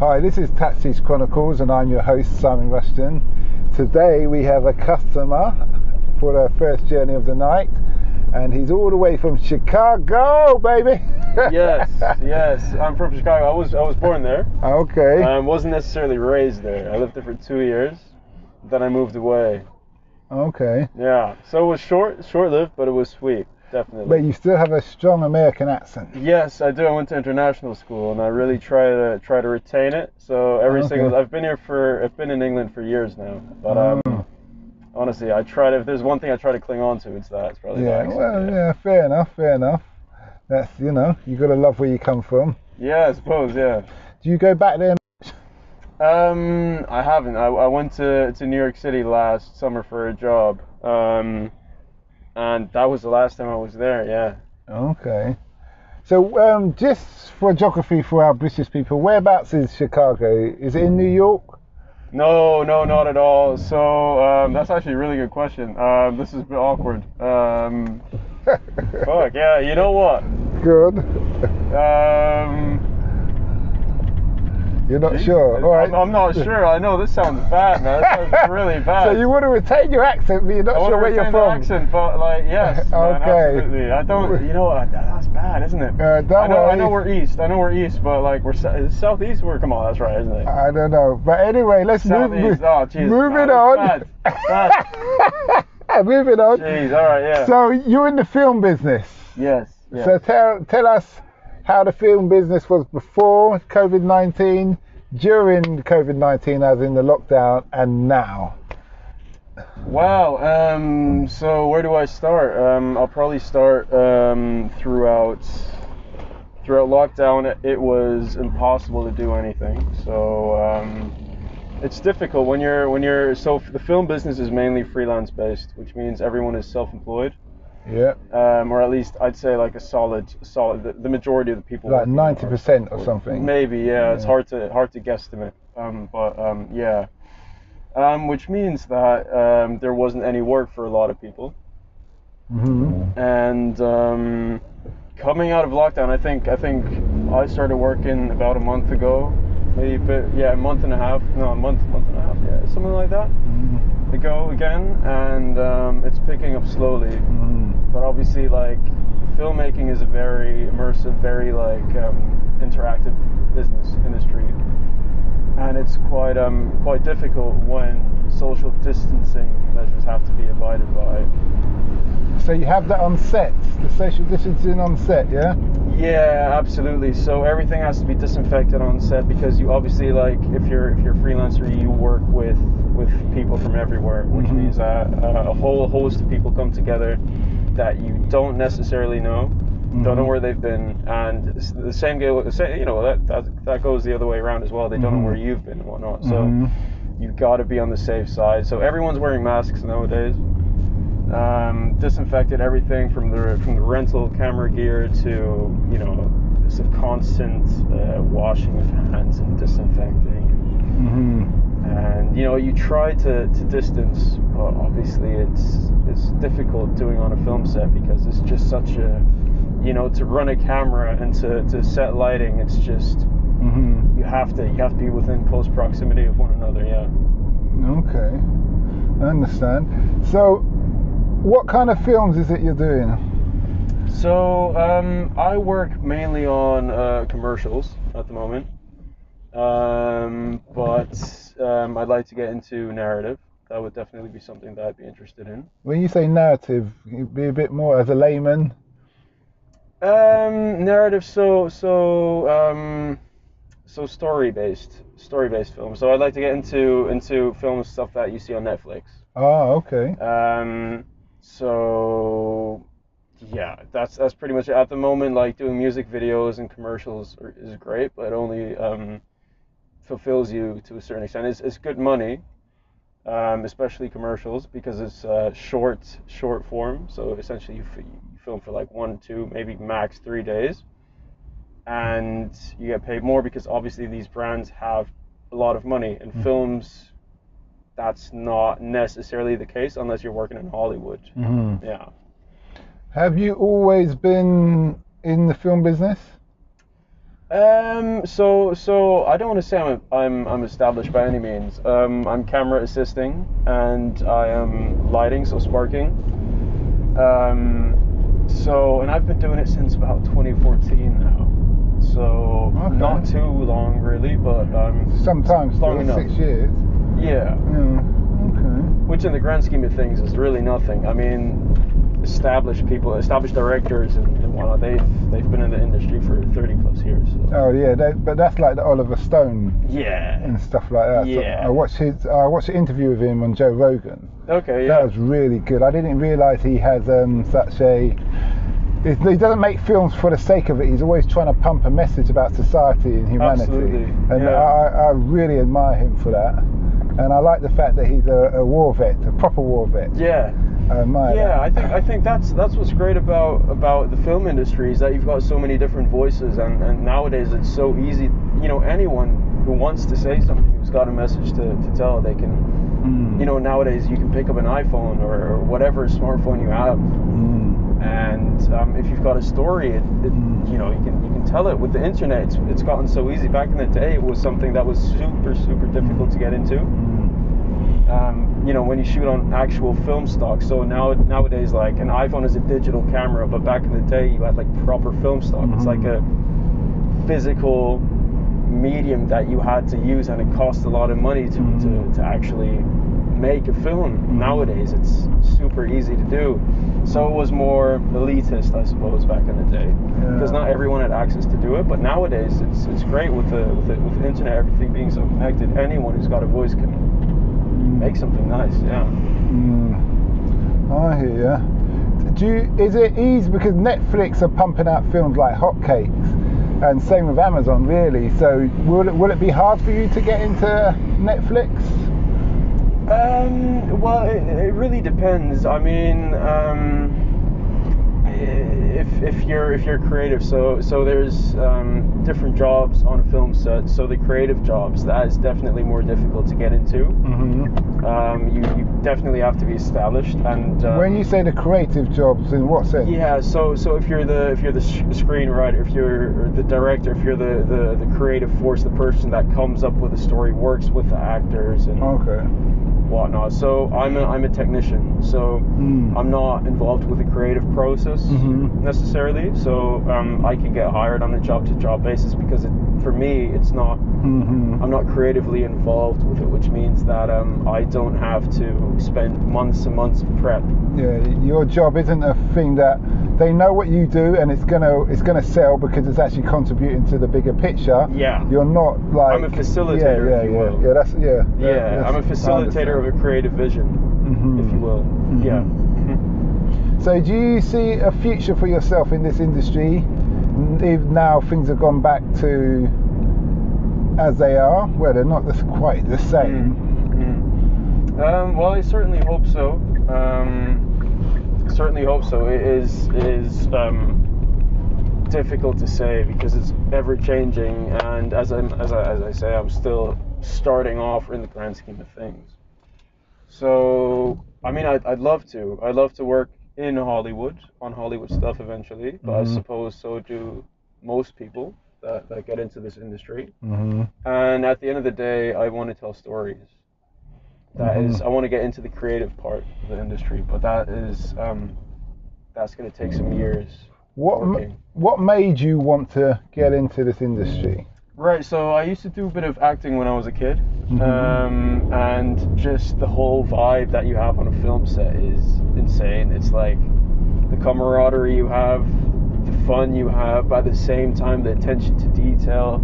Hi, this is Chronicles and I'm your host, Simon Rushton. Today we have a customer for our first journey of the night, and he's all the way from Chicago, baby. Yes, I'm from Chicago. I was born there. Okay. Wasn't necessarily raised there. I lived there for 2 years, then I moved away. Okay. Yeah, so it was short-lived, but it was sweet, definitely. But you still have a strong American accent. Yes, I do. I went to international school, and I really try to retain it. So every single I've been in England for years now, but honestly, if there's one thing I try to cling on to, it's that. It's probably the accent. Yeah, fair enough. That's, you gotta love where you come from. Yeah, I suppose, yeah. Do you go back there? I haven't. I went to New York City last summer for a job, and that was the last time I was there, yeah. Okay. So, just for geography for our British people, whereabouts is Chicago? Is it in New York? No, not at all. So, that's actually a really good question. This is a bit awkward. Fuck, yeah, you know what? Good. You're not sure? All right. I'm not sure. I know this sounds bad, man. This sounds really bad. So you want to retain your accent, but you're not sure where you're from? I want to retain the accent, but yes, man, okay. Absolutely. I don't, that's bad, isn't it? I know we're east, but we're southeast. Come on, that's right, isn't it? I don't know. But anyway, let's move it on. Moving on. Jeez, all right, yeah. So you're in the film business. Yes. So tell us how the film business was before COVID-19, during COVID-19 as in the lockdown, and now. Wow, so where do I start? I'll probably start throughout lockdown. It was impossible to do anything, so it's difficult when you're so the film business is mainly freelance based, which means everyone is self-employed. Yeah. Or at least I'd say like a solid. The majority of the people. Like 90% or something. Maybe, yeah. It's hard to guesstimate. Yeah. Which means that there wasn't any work for a lot of people. Mm-hmm. And coming out of lockdown, I think I started working about a month ago, maybe a month and a half, yeah, something like that. Mm-hmm. Ago again, and it's picking up slowly. Mm-hmm. But obviously, like, filmmaking is a very immersive, very interactive business industry, and it's quite difficult when social distancing measures have to be abided by. So you have that on set, the social distancing on set, yeah? Yeah, absolutely. So everything has to be disinfected on set, because you obviously, like, if you're a freelancer, you work with people from everywhere, which means that a whole host of people come together that you don't necessarily know, don't know where they've been, and the same that goes the other way around as well. They don't know where you've been and whatnot. So you've got to be on the safe side. So everyone's wearing masks nowadays. Disinfected everything from the rental camera gear to it's a constant washing of hands and disinfecting. And you try to distance, but obviously it's difficult doing on a film set, because it's just such a to run a camera and to set lighting, it's just you have to be within close proximity of one another. Yeah. Okay, I understand. So what kind of films is it you're doing? So I work mainly on commercials at the moment, but I'd like to get into narrative. That would definitely be something that I'd be interested in. When you say narrative, be a bit more as a layman. Narrative, so story-based films. So I'd like to get into film stuff that you see on Netflix. Oh, okay. So yeah, that's pretty much it. At the moment. Like, doing music videos and commercials is great, but it only fulfills you to a certain extent. It's good money, especially commercials, because it's short form. So essentially you film for like 1, 2, maybe max 3 days, and you get paid more, because obviously these brands have a lot of money. In films, that's not necessarily the case unless you're working in Hollywood. Yeah. Have you always been in the film business? So I don't want to say I'm established by any means. I'm camera assisting and I am lighting, so sparking. And I've been doing it since about 2014 now. So Okay. not too long really, but Sometimes long enough. 6 years. Yeah. Okay. Which in the grand scheme of things is really nothing. I mean, established directors and whatnot, they've been in the industry for 30 plus years. So. Oh yeah, but that's like the Oliver Stone Yeah. and stuff like that. Yeah. So I watched the interview with him on Joe Rogan. Okay, yeah. That was really good. I didn't realise he has such a. He doesn't make films for the sake of it. He's always trying to pump a message about society and humanity. Absolutely. And yeah. I really admire him for that. And I like the fact that he's a war vet, a proper war vet. Yeah. I admire that. I think that's what's great about the film industry is that you've got so many different voices and nowadays it's so easy. You know, anyone who wants to say something, who's got a message to tell, they can. You know, nowadays you can pick up an iPhone or whatever smartphone you have. And if you've got a story, you know, you can tell it. With the internet, it's gotten so easy. Back in the day, it was something that was super difficult to get into. You know, when you shoot on actual film stock. So nowadays, like an iPhone is a digital camera, but back in the day, you had like proper film stock. It's like a physical medium that you had to use, and it cost a lot of money to actually make a film. Nowadays, it's super easy to do. So it was more elitist, I suppose, back in the day, because not everyone had access to do it. But nowadays, it's great with the internet, everything being so connected. Anyone who's got a voice can make something nice. Yeah. I hear ya. Is it easy because Netflix are pumping out films like hotcakes, and same with Amazon, really? So will it be hard for you to get into Netflix? Well, it really depends. I mean, if you're creative, so there's different jobs on a film set. So the creative jobs, that is definitely more difficult to get into. You definitely have to be established. And when you say the creative jobs, in what sense? Yeah, so if you're the screenwriter, if you're the director, if you're the creative force, the person that comes up with a story, works with the actors and whatnot. So I'm a technician, so I'm not involved with the creative process necessarily. So I can get hired on a job-to-job basis because for me it's not. I'm not creatively involved with it, which means that I don't have to spend months and months of prep. Yeah, your job isn't a thing that they know what you do and it's gonna sell because it's actually contributing to the bigger picture. Yeah. You're not like. I'm a facilitator, if you will. Yeah, that's I'm a facilitator of a creative vision, if you will. Yeah. So do you see a future for yourself in this industry if now things have gone back to as they are? Well, they're not quite the same. Well, I certainly hope so. It is difficult to say because it's ever changing, and as I say, I'm still starting off in the grand scheme of things. So I mean, I'd love to work in Hollywood on Hollywood stuff eventually, but I suppose so do most people that get into this industry. And at the end of the day, I want to tell stories. That is, I want to get into the creative part of the industry, but that is that's going to take some years. What made you want to get into this industry? Right, so I used to do a bit of acting when I was a kid, and just the whole vibe that you have on a film set is insane. It's like the camaraderie you have, the fun you have, but at the same time the attention to detail,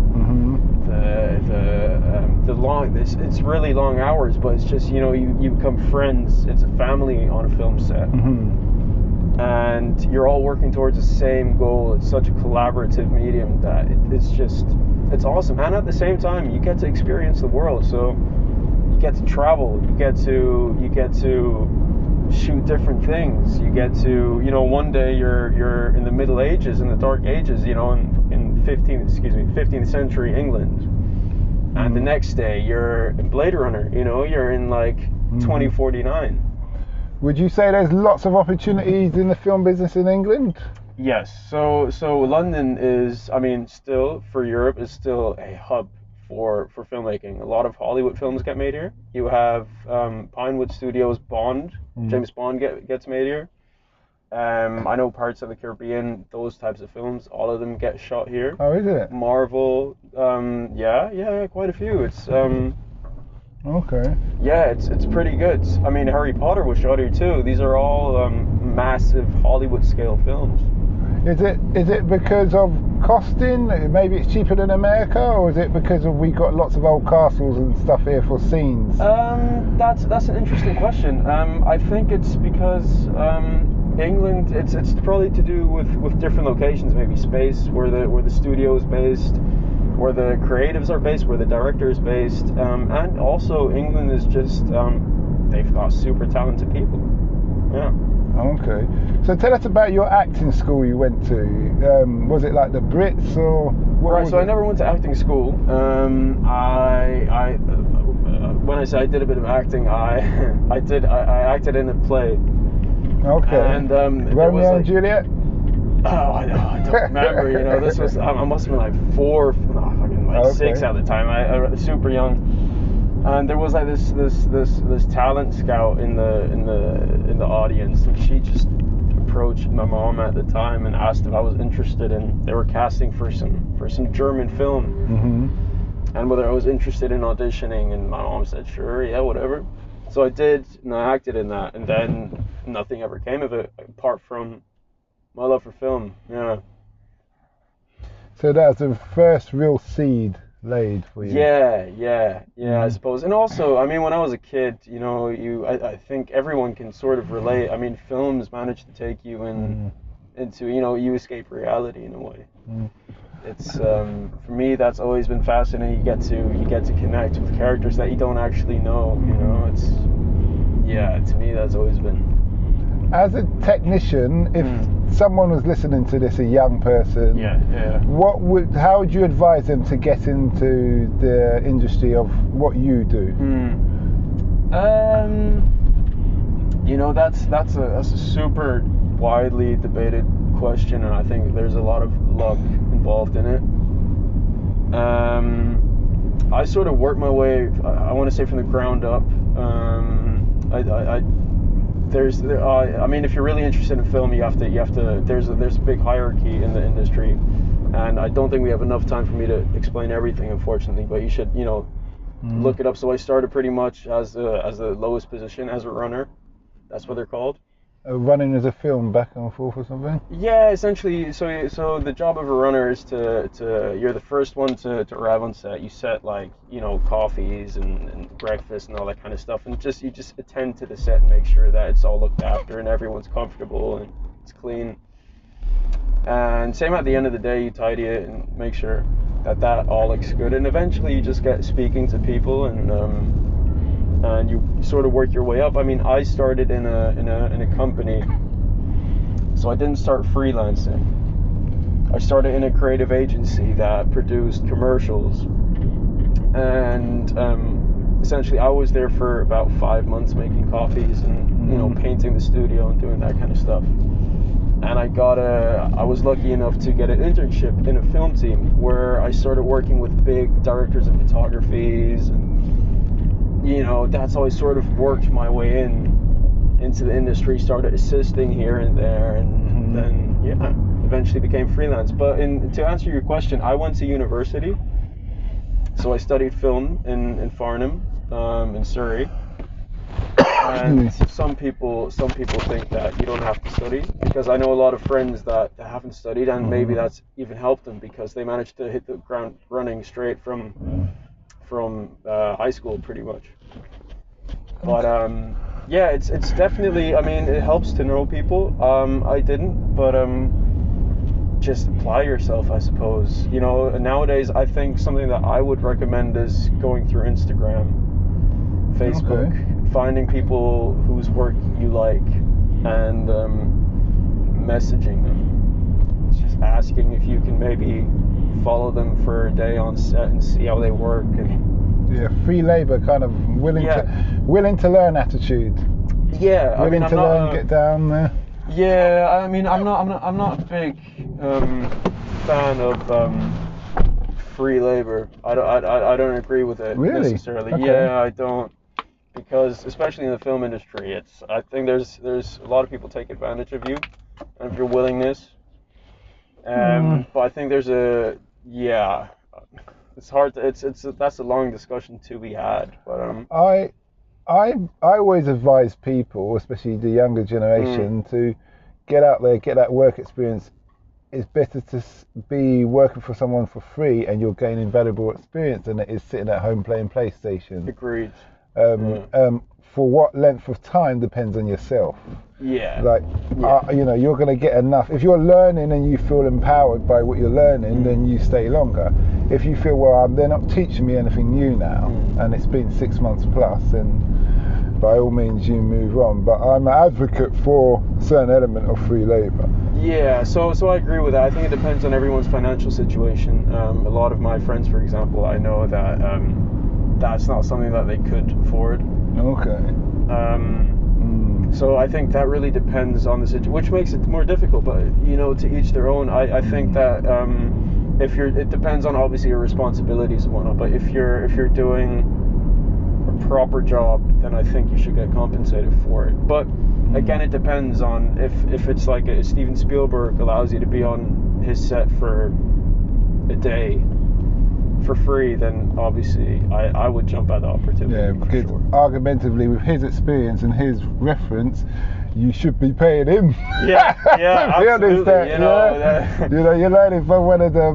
it's really long hours, but it's just, you know, you become friends. It's a family on a film set. And you're all working towards the same goal. It's such a collaborative medium that it's awesome. And at the same time, you get to experience the world. So you get to travel. You get to shoot different things. You get to, you know, one day you're in the Middle Ages, in the Dark Ages, you know, in 15th century England. And the next day you're in Blade Runner. You know, you're in like 2049. Would you say there's lots of opportunities in the film business in England? Yes. So London is, I mean, still for Europe is still a hub for filmmaking. A lot of Hollywood films get made here. You have Pinewood Studios Bond, James Bond gets made here. I know parts of the Caribbean, those types of films, all of them get shot here. Oh, is it? Marvel, yeah, quite a few. It's Okay. yeah, it's pretty good. I mean, Harry Potter was shot here too. These are all massive Hollywood scale films. Is it because of costing? Maybe it's cheaper than America, or is it because we got lots of old castles and stuff here for scenes? That's an interesting question. I think it's because England. It's probably to do with different locations, maybe space where the studio is based, where the creatives are based, where the director is based, and also England is just they've got super talented people. Yeah. Okay. So tell us about your acting school you went to. Was it like the Brits or what? Right. So I never went to acting school. When I say I did a bit of acting, I acted in a play. Okay. And Romeo and Juliet. Oh, I don't remember. You know, this was I must have been like 6 at the time. I was super young. And there was like this talent scout in the audience, and she just approached my mom at the time and asked if I was interested in. They were casting for some German film, and whether I was interested in auditioning. And my mom said, "Sure, yeah, whatever." So I did, and I acted in that, and then nothing ever came of it apart from my love for film. Yeah. So that was the first real seed laid for you. Yeah, I suppose. And also, I mean, when I was a kid, you know, I think everyone can sort of relate. I mean, films manage to take you into, you know, you escape reality in a way. It's for me, that's always been fascinating. You get to connect with characters that you don't actually know. You know, it's to me that's always been. As a technician, if someone was listening to this, a young person, how would you advise them to get into the industry of what you do? You know, that's a super widely debated question, and I think there's a lot of luck involved in it. I sort of worked my way, I want to say, from the ground up. I mean, if you're really interested in film, you have to. There's a big hierarchy in the industry, and I don't think we have enough time for me to explain everything, unfortunately. But you should, you know, look it up. So I started pretty much as the lowest position, as a runner. That's what they're called. Running as a film back and forth or something? Yeah, essentially. So the job of a runner is to you're the first one to arrive on set. You set, like, you know, coffees and breakfast and all that kind of stuff, and you just attend to the set and make sure that it's all looked after and everyone's comfortable and it's clean. And same at the end of the day, you tidy it and make sure that all looks good. And eventually you just get speaking to people and you sort of work your way up. I mean, I started in a company, so I didn't start freelancing. I started in a creative agency that produced commercials, and essentially I was there for about 5 months making coffees and, you know, painting the studio and doing that kind of stuff. And I was lucky enough to get an internship in a film team where I started working with big directors of photographies, and you know, that's how I sort of worked my way into the industry, started assisting here and there, and then eventually became freelance. But to answer your question, I went to university, so I studied film in Farnham, in Surrey. And some people think that you don't have to study, because I know a lot of friends that haven't studied, and maybe that's even helped them because they managed to hit the ground running straight from high school, pretty much. But it's definitely, I mean, it helps to know people. I didn't, but just apply yourself, I suppose. You know, nowadays I think something that I would recommend is going through Instagram, Facebook, finding people whose work you like, and messaging them, just asking if you can maybe follow them for a day on set and see how they work. And free labor, kind of willing to learn attitude. Yeah, willing to learn, get down there. Yeah, I mean, I'm not a big fan of free labor. I don't agree with it Really? necessarily. Okay. Yeah, I don't, because especially in the film industry, I think there's a lot of people take advantage of you and of your willingness. But I think there's it's hard to, that's a long discussion to be had. But I always advise people, especially the younger generation, to get out there, get that work experience. It's better to be working for someone for free and you're gaining valuable experience than it is sitting at home playing PlayStation. agreed. For what length of time depends on yourself. Yeah. Like, you're going to get enough. If you're learning and you feel empowered by what you're learning, then you stay longer. If you feel, well, they're not teaching me anything new now, and it's been 6 months plus, then by all means you move on. But I'm an advocate for a certain element of free labour. Yeah, so I agree with that. I think it depends on everyone's financial situation. A lot of my friends, for example, I know that that's not something that they could afford. Okay. So I think that really depends on the situation, which makes it more difficult. But to each their own. I think that it depends on obviously your responsibilities and whatnot. But if you're doing a proper job, then I think you should get compensated for it. But again, it depends on if it's like Steven Spielberg allows you to be on his set for a day for free, then obviously I would jump at the opportunity. Yeah, because argumentatively, with his experience and his reference, you should be paying him. Yeah, absolutely. You're learning from one of the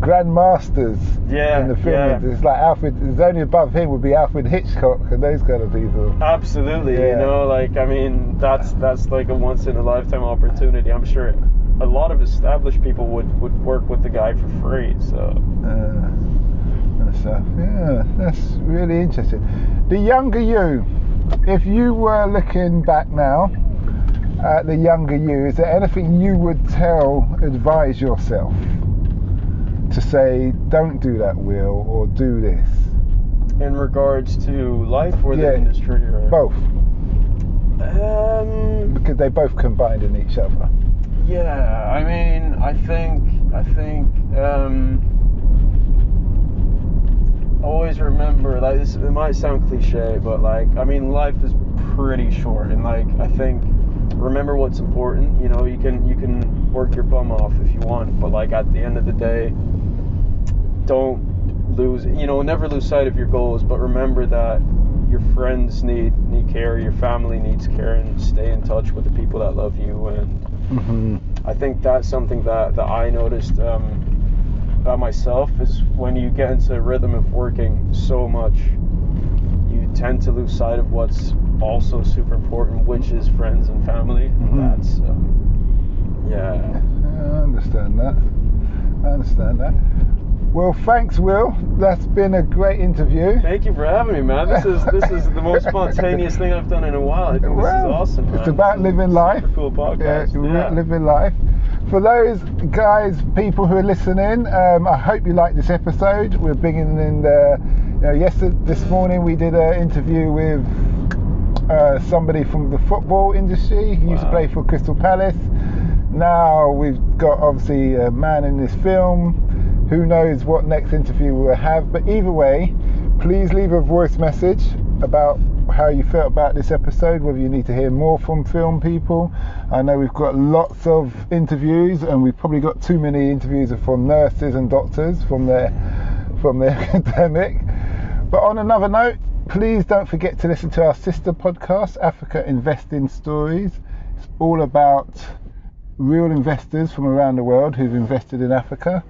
grandmasters in the film. It's like Alfred. It's only above him would be Alfred Hitchcock and those kind of people. Absolutely. That's like a once in a lifetime opportunity. I'm sure a lot of established people would work with the guy for free. So that's really interesting. The younger you, if you were looking back now at the younger you, is there anything you would advise yourself to say, don't do that, Will, or do this? In regards to life or the industry? Or both. Because they both combined in each other. Yeah, I mean, I think always remember, like, this, it might sound cliche, but like, I mean, life is pretty short, and like, I think remember what's important. You can work your bum off if you want, but like at the end of the day, don't lose, never lose sight of your goals, but remember that your friends need care, your family needs care, and stay in touch with the people that love you. And I think that's something that I noticed about myself, is when you get into a rhythm of working so much, you tend to lose sight of what's also super important, which is friends and family. That's I understand that. Well, thanks, Will. That's been a great interview. Thank you for having me, man. This is the most spontaneous thing I've done in a while. I think this is awesome, man. It's about living life. Cool podcast. Living life. For those people who are listening, I hope you like this episode. We're bringing in this morning we did an interview with somebody from the football industry. He used to play for Crystal Palace. Now we've got obviously a man in this film. Who knows what next interview we'll have, but either way, please leave a voice message about how you felt about this episode, whether you need to hear more from film people. I know we've got lots of interviews, and we've probably got too many interviews from nurses and doctors from their academic. But on another note, please don't forget to listen to our sister podcast, Africa Investing Stories. It's all about real investors from around the world who've invested in Africa.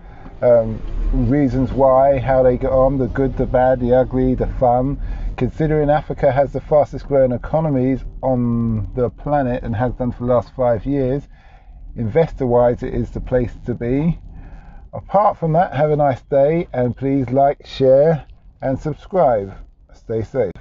Reasons why, how they get on, the good, the bad, the ugly, the fun. Considering Africa has the fastest growing economies on the planet and has done for the last 5 years, investor wise it is the place to be. Apart from that, have a nice day, and please like, share and subscribe. Stay safe.